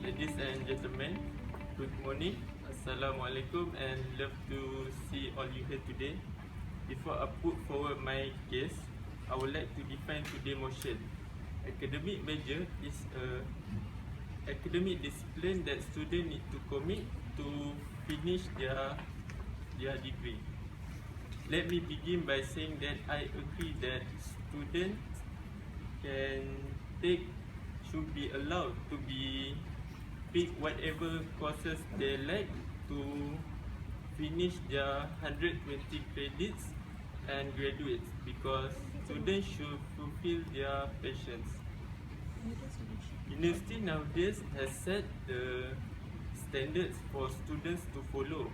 Ladies and gentlemen, good morning, Assalamualaikum, and love to see all you here today. Before I put forward my case, I would like to define today's motion. Academic major is a academic discipline that students need to commit to finish their degree. Let me begin by saying that I agree that students should be allowed to pick whatever courses they like to finish their 120 credits and graduate, because students should fulfill their passions. University nowadays has set the standards for students to follow,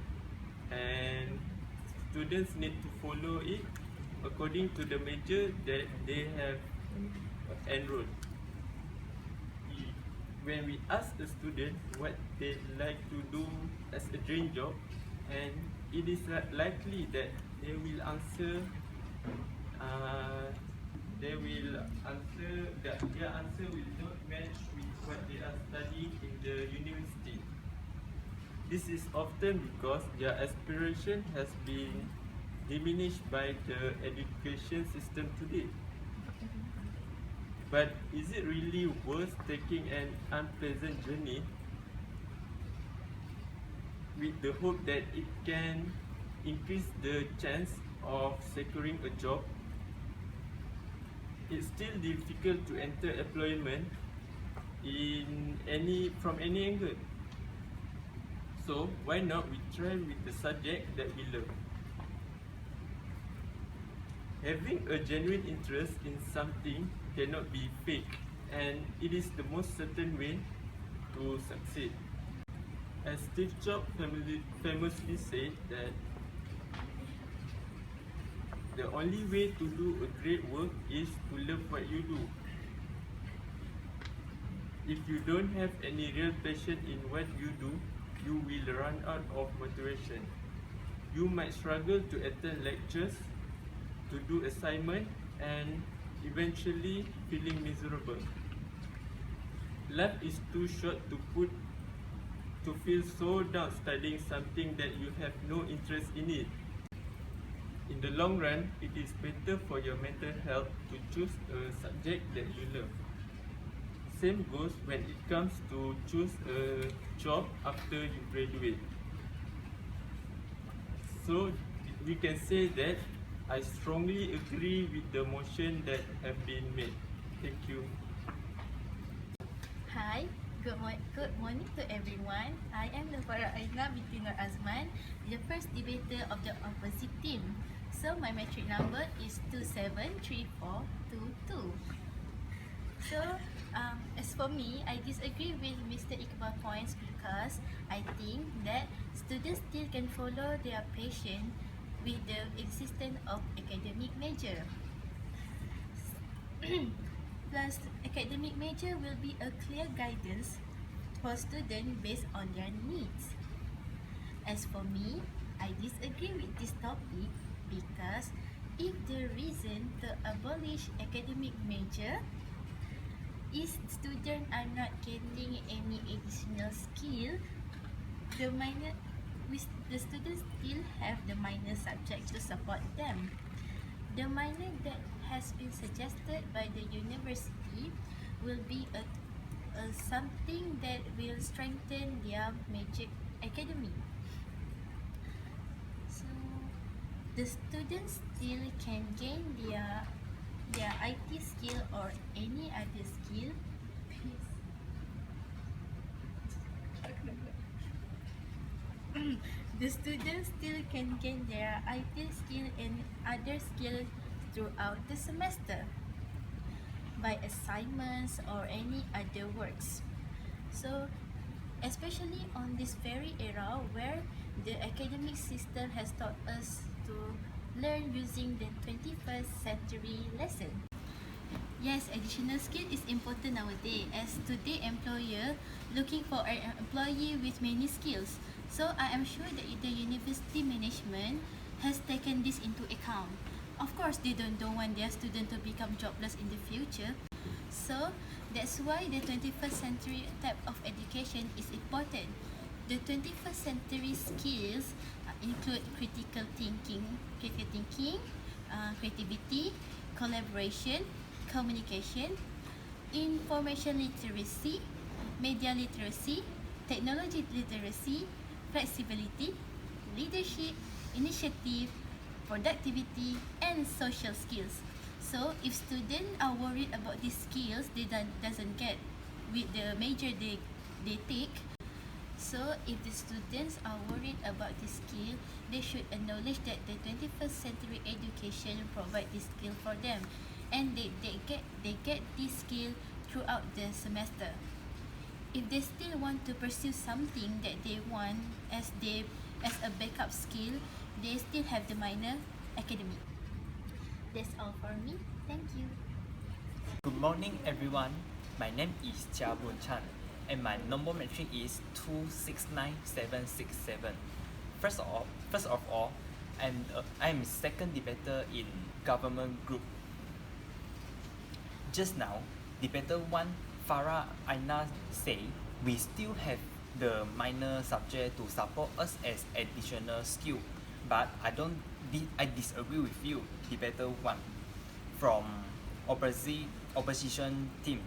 and students need to follow it according to the major that they have enrolled. When we ask a student what they like to do as a dream job, and it is likely that they will answer that their answer will not match with what they are studying in the university. This is often because their aspiration has been diminished by the education system today. But is it really worth taking an unpleasant journey with the hope that it can increase the chance of securing a job? It's still difficult to enter employment from any angle. So why not we try with the subject that we love? Having a genuine interest in something cannot be fake, and it is the most certain way to succeed. As Steve Jobs famously said that the only way to do a great work is to love what you do. If you don't have any real passion in what you do, you will run out of motivation. You might struggle to attend lectures, to do assignment, and eventually feeling miserable. Life is too short to feel so down studying something that you have no interest in it. In the long run, it is better for your mental health to choose a subject that you love. Same goes when it comes to choose a job after you graduate. So we can say that I strongly agree with the motion that have been made. Thank you. Hi, good morning to everyone. I am Noorfarah Aina Binti Nor Azman, the first debater of the opposite team. So my metric number is 273422. So as for me, I disagree with Mr. Iqbal's points because I think that students still can follow their passion with the existence of academic major. Plus, academic major will be a clear guidance for students based on their needs. As for me, I disagree with this topic because if the reason to abolish academic major is students are not getting any additional skill, the students still have the minor subjects to support them. The minor that has been suggested by the university will be something that will strengthen their major academy. So the students still can gain their IT skill or any other skill. The students still can gain their IT skill and other skills throughout the semester by assignments or any other works. So, especially on this very era where the academic system has taught us to learn using the 21st century lesson. Yes, additional skill is important nowadays as today employer looking for an employee with many skills. So I am sure that the university management has taken this into account. Of course, they don't want their student to become jobless in the future. So that's why the 21st century type of education is important. The 21st century skills include critical thinking, creativity, collaboration, communication, information literacy, media literacy, technology literacy, flexibility, leadership, initiative, productivity, and social skills. So if students are worried about these skills they doesn't get with the major they take, so if the students are worried about this skill, they should acknowledge that the 21st century education provide this skill for them, and they get this skill throughout the semester. If they still want to pursue something that they want as a backup skill, they still have the minor academic. That's all for me. Thank you. Good morning, everyone. My name is Chia and my number matrix is 269767. First of all, I'm second debater in government group. Just now, debater one Farah Aina say we still have the minor subject to support us as additional skill, but I disagree with you, debater one from opposition team.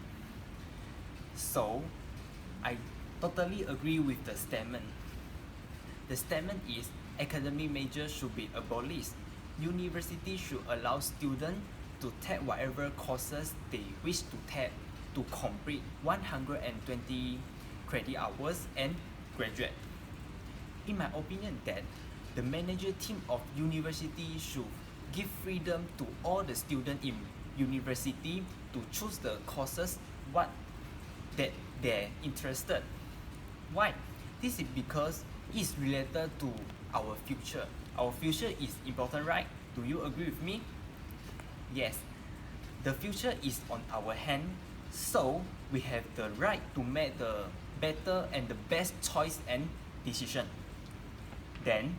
So I totally agree with the statement. The statement is academic majors should be abolished. University should allow students to take whatever courses they wish to take to complete 120 credit hours and graduate. In my opinion, that the manager team of university should give freedom to all the students in university to choose the courses what that they're interested. Why? This is because it's related to our future. Our future is important, right? Do you agree with me? Yes. The future is on our hand, so we have the right to make the better and the best choice and decision. Then,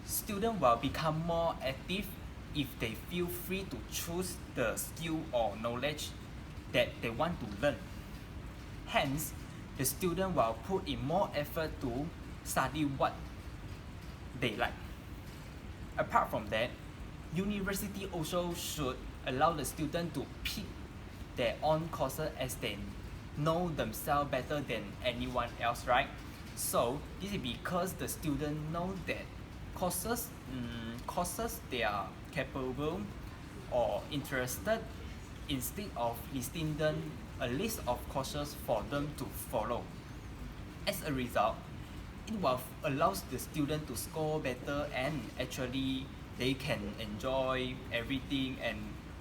students will become more active if they feel free to choose the skill or knowledge that they want to learn. Hence, the student will put in more effort to study what they like. Apart from that, university also should allow the student to pick their own courses as they know themselves better than anyone else, right? So this is because the student know that courses they are capable or interested, instead of listing them a list of courses for them to follow. As a result, it will allow the student to score better and actually they can enjoy everything and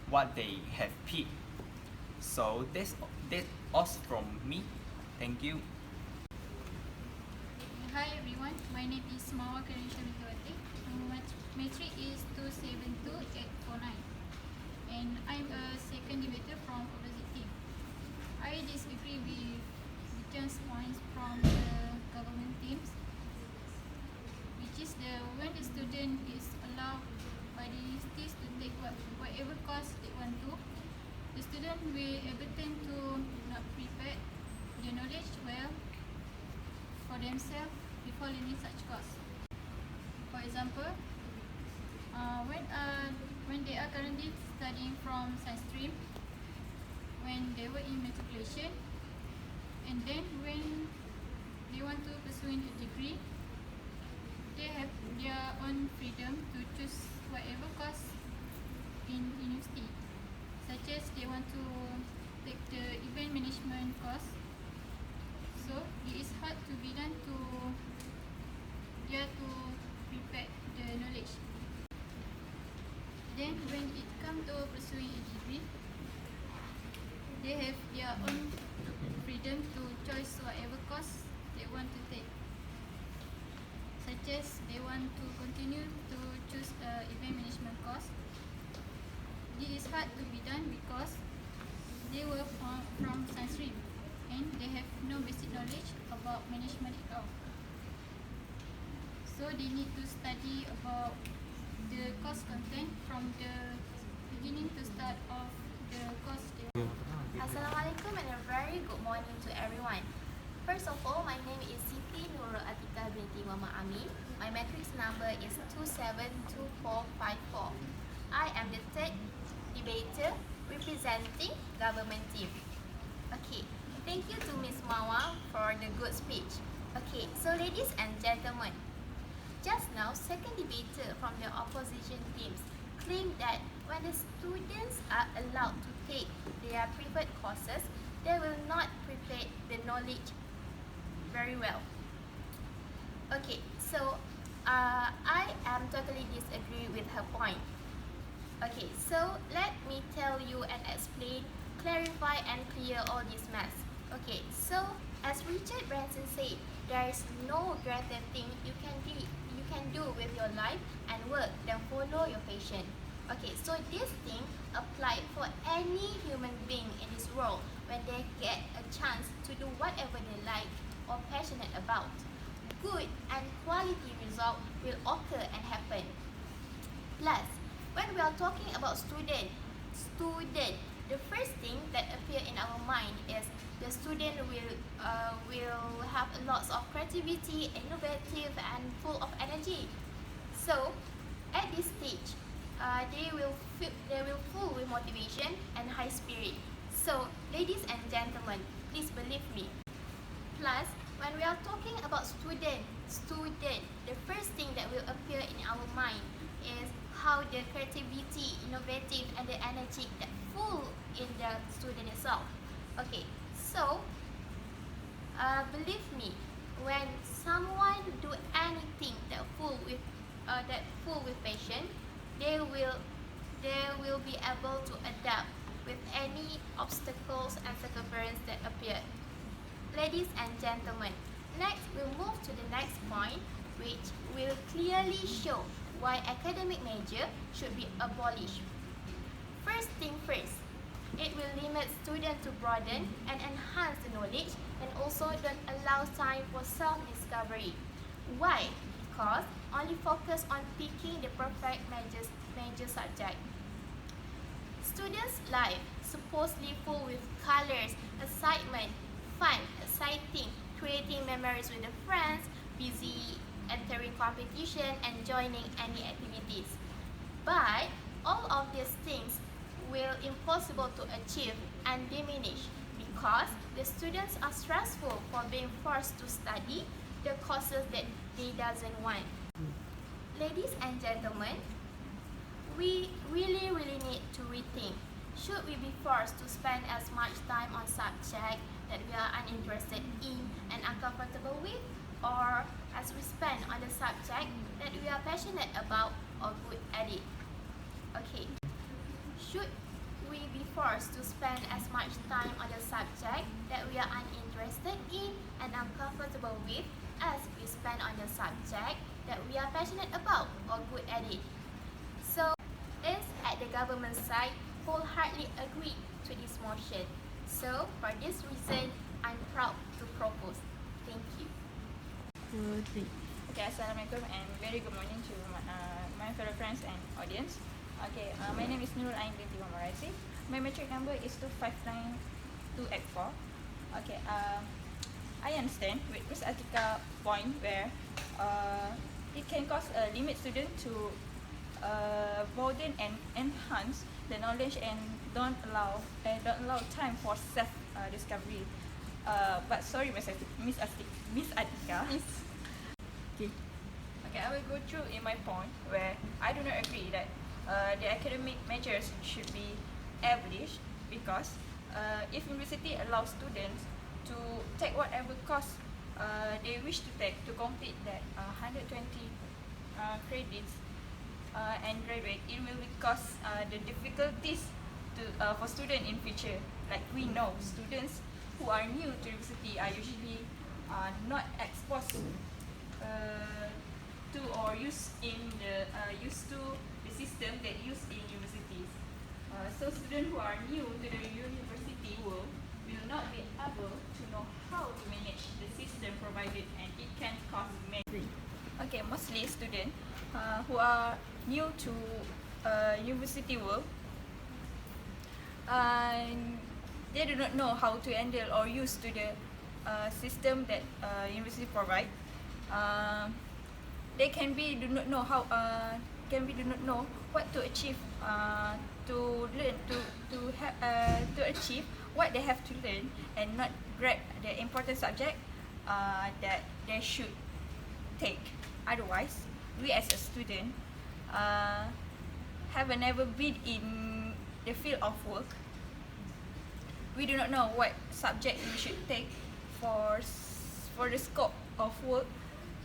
what they have picked. So that's all from me. Thank you. Hi everyone, my name is Mawar Wateh. My matrix is 272849 and I'm a second debater from opposite team. I disagree with Richard's points from the government teams, which is when the student is allowed by the institutes to take whatever course they want to, the student will able to not prepare the knowledge well for themselves before learning such course. For example, when they are currently studying from science stream, when they were in matriculation, and then when they want to pursue a degree, they have their own freedom to choose whatever course in university, such as they want to take the event management course. So it is hard to be done to prepare the knowledge. Then when it comes to pursuing a degree, they have their own freedom to choose whatever course they want to take, such as they want to continue to choose the event management course. It is hard to be done because they were from science stream and they have no basic knowledge about management at all. So they need to study about the course content from the beginning to start of the course. Assalamualaikum morning to everyone. First of all, my name is Siti Atikah Binti Amin. My matrix number is 272454. I am the third debater representing government team. Okay, thank you to Ms. Mawar for the good speech. Okay, so ladies and gentlemen, just now, second debater from the opposition teams claimed that when the students are allowed to take their preferred courses, they will not prepare the knowledge very well. Okay, so I am totally disagree with her point. Okay, so let me tell you and explain, clarify and clear all this mess. Okay, so as Richard Branson said, there is no greater thing you can do with your life and work than follow your passion. Okay, so this thing apply for any human being in this world when they get a chance to do whatever they like or passionate about. Good and quality result will occur and happen. Plus, when we are talking about student, the first thing that appear in our mind is the student will have lots of creativity, innovative and full of energy. So at this stage, they will full with motivation and high spirit. So ladies and gentlemen, please believe me. Plus, when we are talking about student, the first thing that will appear in our mind is how the creativity, innovative and the energy that full in the student itself. Okay, so believe me, when someone do anything that full with passion, they will be able to adapt with any obstacles and circumference that appear. Ladies and gentlemen, next we'll move to the next point, which will clearly show why academic major should be abolished. First thing first, it will limit students to broaden and enhance the knowledge and also don't allow time for self-discovery. Why? Because only focus on picking the perfect major subject. Students' life supposedly full with colors, excitement, fun, exciting, creating memories with the friends, busy entering competition and joining any activities. But all of these things will impossible to achieve and diminish because the students are stressful for being forced to study the courses that they doesn't want. Ladies and gentlemen, we really need to rethink. Should we be forced to spend as much time on subject that we are uninterested in and uncomfortable with, or as we spend on the subject that we are passionate about or good at it? Okay, should we be forced to spend as much time on the subject that we are uninterested in and uncomfortable with as we spend on the subject that we are passionate about or good at it? So, is at the government side wholeheartedly agree to this motion. So, for this reason, I'm proud to propose. Thank you. Okay, Assalamualaikum and very good morning to my fellow friends and audience. Okay, my name is Nurul Ain Binti Md Razif. My matric number is 259284. Okay, I understand with Ms. Atikah point where it can cause a limit student to broaden and enhance the knowledge and don't allow time for self discovery. But sorry, Miss Atikah. Okay, I will go through in my point where I do not agree that the academic measures should be abolished because if university allows students to take whatever course they wish to take to complete that 120 credits and graduate, it will cause the difficulties for students in future. Like we know, students who are new to university are usually not exposed to or used to the system that used in universities. So students who are new to the university world will not be able to know how to manage the system provided, and it can cause many. Okay, mostly students who are new to university world they do not know how to handle or use to the system that university provide. They do not know what to achieve to learn to achieve what they have to learn, and not grab the important subject that they should take. Otherwise, we as a student have never been in the field of work. We do not know what subject we should take for the scope of work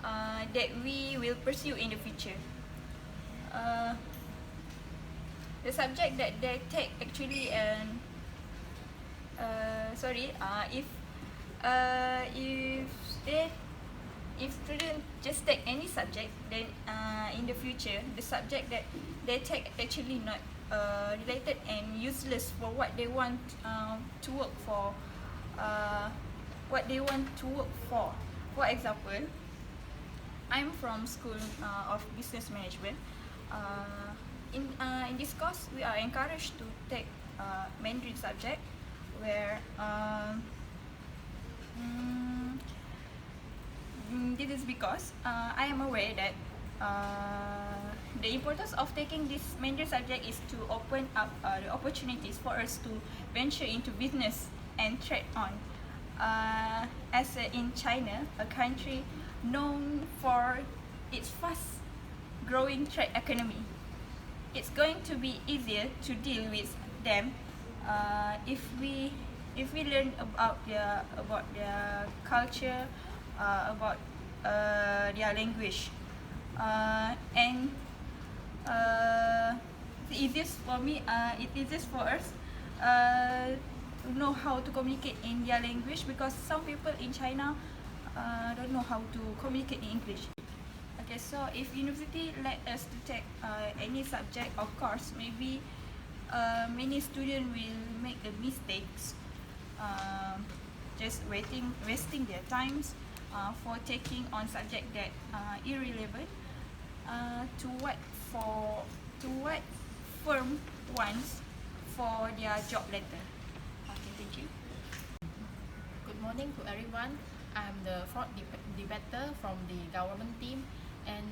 that we will pursue in the future. The subject that they take actually if students just take any subject, then in the future the subject that they take actually not related and useless for what they want to work for. For example, I'm from School of Business Management. In this course, we are encouraged to take Mandarin subject, where this is because I am aware that the importance of taking this Mandarin subject is to open up the opportunities for us to venture into business and trade on. In China, a country known for its fast-growing trade economy, it's going to be easier to deal with them if we learn about their culture, about their language, and it easiest for us to know how to communicate in their language, because some people in China don't know how to communicate in English. Okay, so if university let us to take any subject, of course, maybe many students will make the mistakes, just wasting their times for taking on subject that irrelevant to what firm wants for their job letter. Okay, thank you. Good morning to everyone. I'm the fourth debater from the government team, and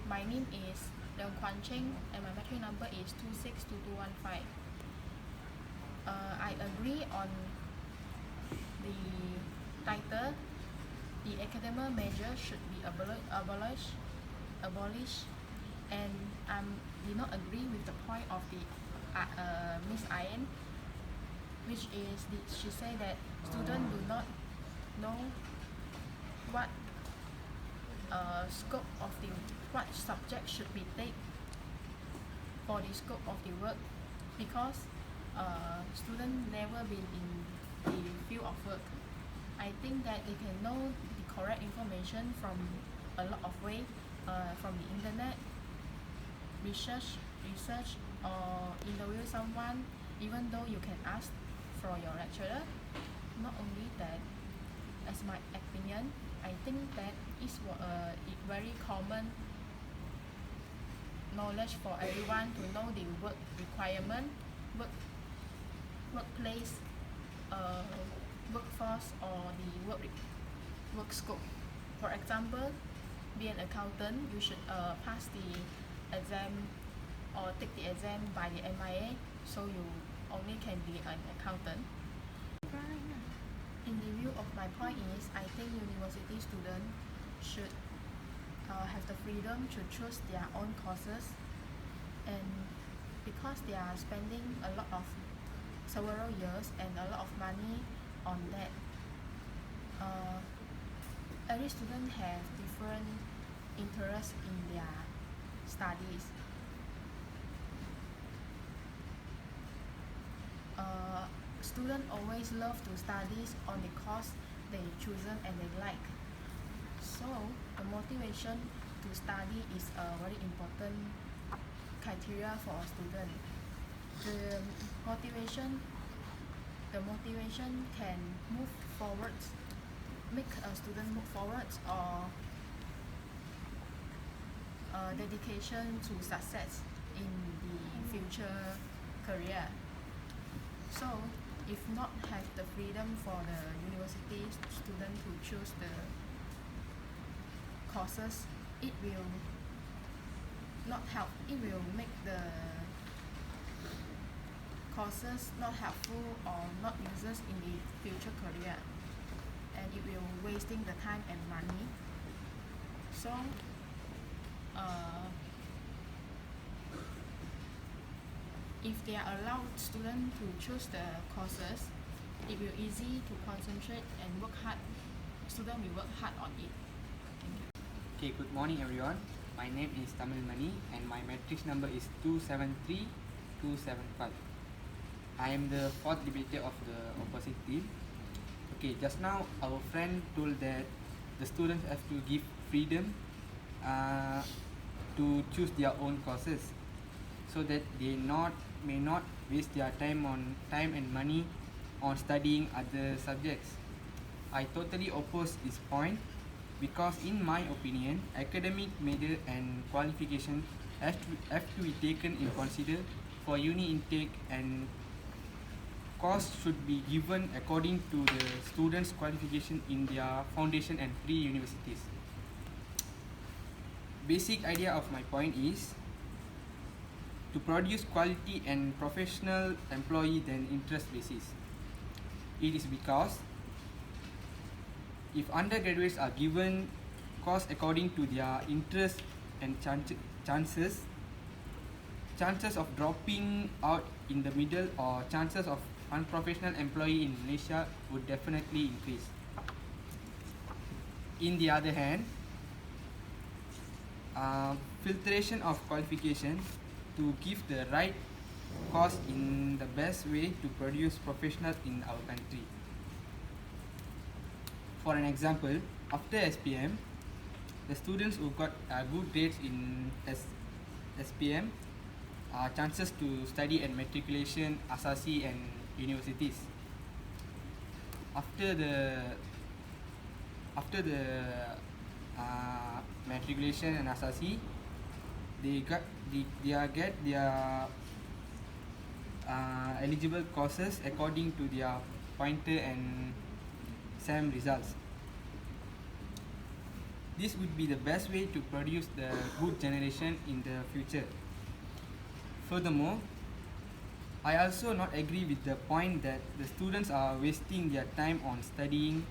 my name is Leong Cheng, and my metric number is 262215. I agree on the title. The academic measure should be abolished, and I did not agree with the point of the Miss Ain, which is she said that students do not know what scope of what subject should be taken for the scope of the work, because students never been in the field of work. I think that they can know the correct information from a lot of ways, from the internet, research, or interview someone. Even though you can ask for your lecturer. Not only that, as my opinion, I think that it's very common knowledge for everyone to know the work requirement, workplace, workforce, or the work scope. For example, be an accountant, you should pass the exam or take the exam by the MIA, so you only can be an accountant. In the view of my point is, I think university students should have the freedom to choose their own courses, and because they are spending a lot of several years and a lot of money on that, every student have different interests in their studies. Students always love to study on the course they chosen and they like. So the motivation to study is a very important criteria for a student. The motivation can move forward, make a student move forward, or dedication to success in the future career. So if not have the freedom for the university student to choose the courses, it will not help. It will make the courses not helpful or not users in the future career, and it will wasting the time and money. So if they are allowed students to choose the courses, it will easy to concentrate and work hard. Student will work hard on it. Thank you. Okay, good morning everyone. My name is Tamilmani and my matrix number is 273275. I am the fourth debater of the opposite team. Okay, just now our friend told that the students have to give freedom to choose their own courses, so that they may not waste their time and money on studying other subjects. I totally oppose this point because in my opinion, academic measure and qualification have to be taken in consider for uni intake, and course should be given according to the students' qualification in their foundation and pre-universities. Basic idea of my point is to produce quality and professional employee than interest basis. It is because if undergraduates are given course according to their interest and chances of dropping out in the middle or chances of unprofessional employee in Malaysia would definitely increase. In the other hand, filtration of qualification to give the right course in the best way to produce professionals in our country. For an example, after SPM, the students who got good grades in SPM chances to study at matriculation, asasi and universities. After the matriculation and asasi, they get their eligible courses according to their pointer and SAM results. This would be the best way to produce the good generation in the future. Furthermore, I also not agree with the point that the students are wasting their time on studying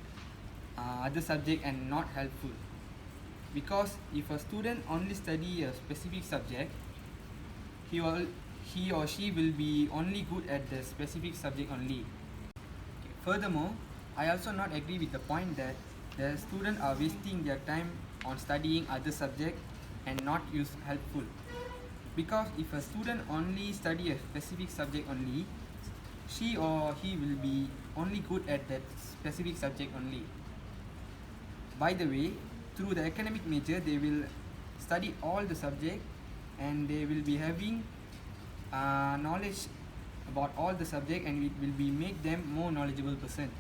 other subject and not helpful. Because if a student only study a specific subject, he or she will be only good at the specific subject only. Okay. Furthermore, I also not agree with the point that the students are wasting their time on studying other subject and not use helpful. Because if a student only study a specific subject only, she or he will be only good at that specific subject only. By the way, through the academic major, they will study all the subject and they will be having knowledge about all the subject, and it will be make them more knowledgeable person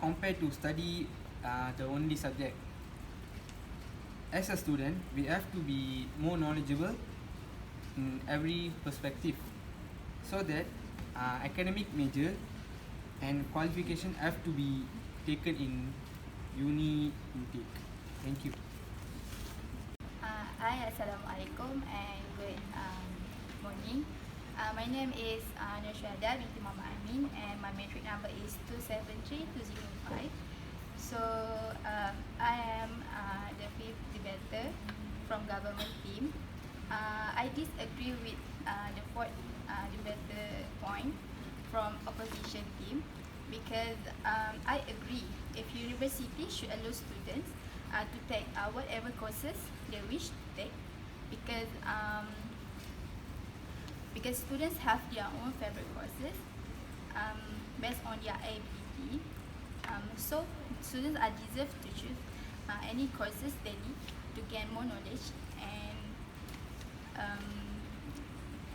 compared to study the only subject. As a student, we have to be more knowledgeable in every perspective, so that academic major and qualification have to be taken in uni intake. Thank you. Hi, Assalamualaikum and good morning. My name is Syuhada Binti Mohammad Amin and my matric number is 273205. So I am the fifth debater from government team. I disagree with the fourth debater point from opposition team, because I agree if university should allow students to take whatever courses they wish to take, because students have their own favorite courses based on their ability. So students are deserved to choose any courses they need to gain more knowledge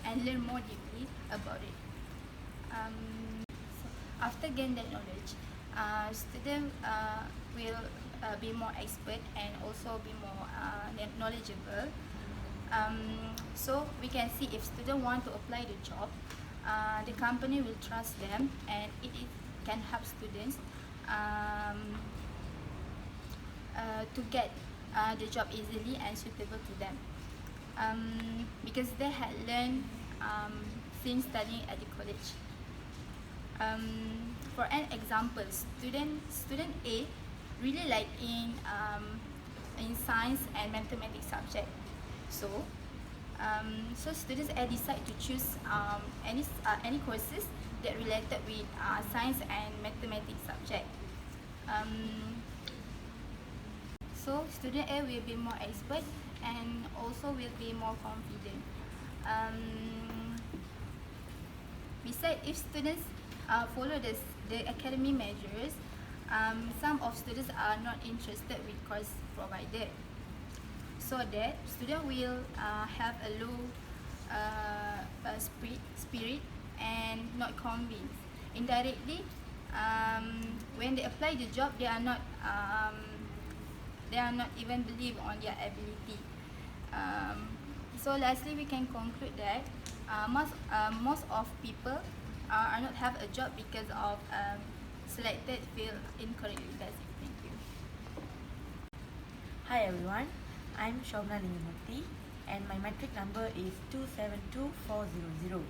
and learn more deeply about it. So after gain that knowledge, students will be more expert and also be more knowledgeable. So we can see if students want to apply the job, the company will trust them, and it can help students to get the job easily and suitable to them, because they had learned since studying at the college. For an example, student A really like in science and mathematics subject. So students A decide to choose any courses that related with science and mathematics subject. So student A will be more expert and also will be more confident. Besides, if students follow the academic measures, some of students are not interested with course provided, so that student will have a low spirit and not convinced. Indirectly, when they apply the job, they are not even believe on their ability. So lastly, we can conclude that most of people are not have a job because of selected field incorrectly. That's it. Thank you. Hi everyone, I'm Shobana Lingamoorthy and my metric number is 272400.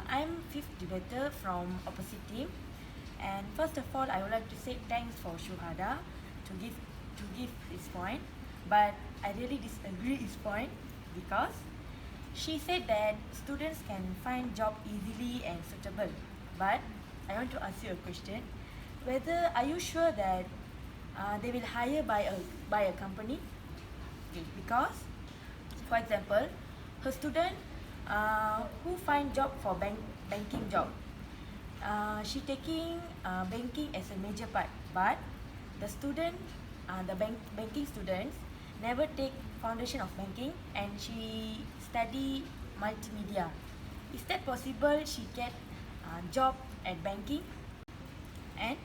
I'm fifth debater from opposite team, and first of all I would like to say thanks for Syuhada to give his point, but I really disagree his point because she said that students can find job easily and suitable. But I want to ask you a question: whether are you sure that they will hire by a company? Okay, because for example, her student who find job for banking job, she taking banking as a major part, but the student, banking students never take foundation of banking and she study multimedia. Is that possible she get job at banking? And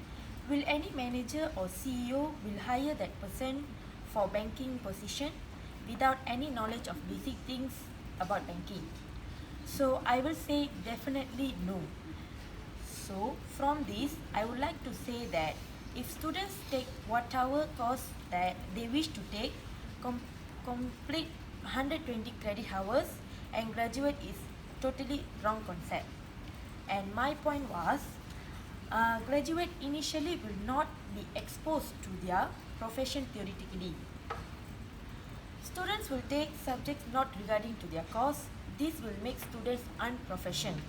will any manager or CEO will hire that person for banking position without any knowledge of basic things about banking? So I will say definitely no. So from this, I would like to say that if students take whatever course that they wish to take, complete 120 credit hours and graduate is totally wrong concept. And my point was, graduate initially will not be exposed to their profession theoretically. Students will take subjects not regarding to their course. This will make students unprofessional.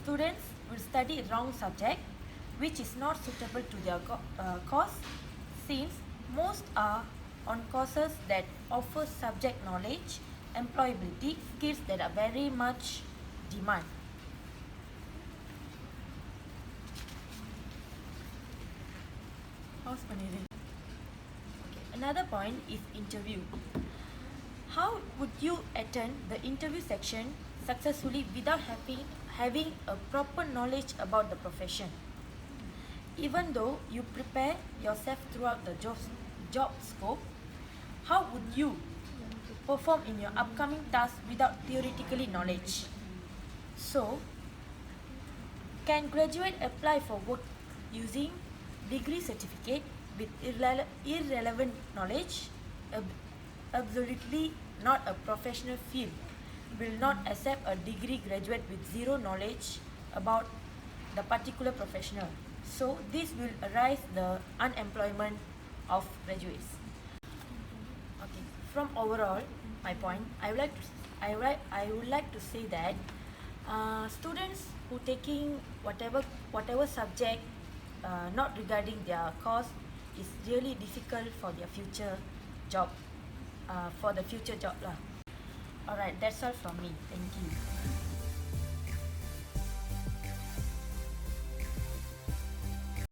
Students will study wrong subject which is not suitable to their course, since most are on courses that offer subject knowledge, employability, skills that are very much demand. Another point is interview. How would you attend the interview section successfully without having a proper knowledge about the profession? Even though you prepare yourself throughout the job scope, how would you perform in your upcoming task without theoretically knowledge? So, can graduate apply for work using degree certificate with irrelevant knowledge? Absolutely not. A professional field will not accept a degree graduate with zero knowledge about the particular professional. So this will arise the unemployment of graduates. Okay. From overall my point, I would like to say that students who taking whatever subject not regarding their course is really difficult for their future job. Alright, that's all from me. Thank you.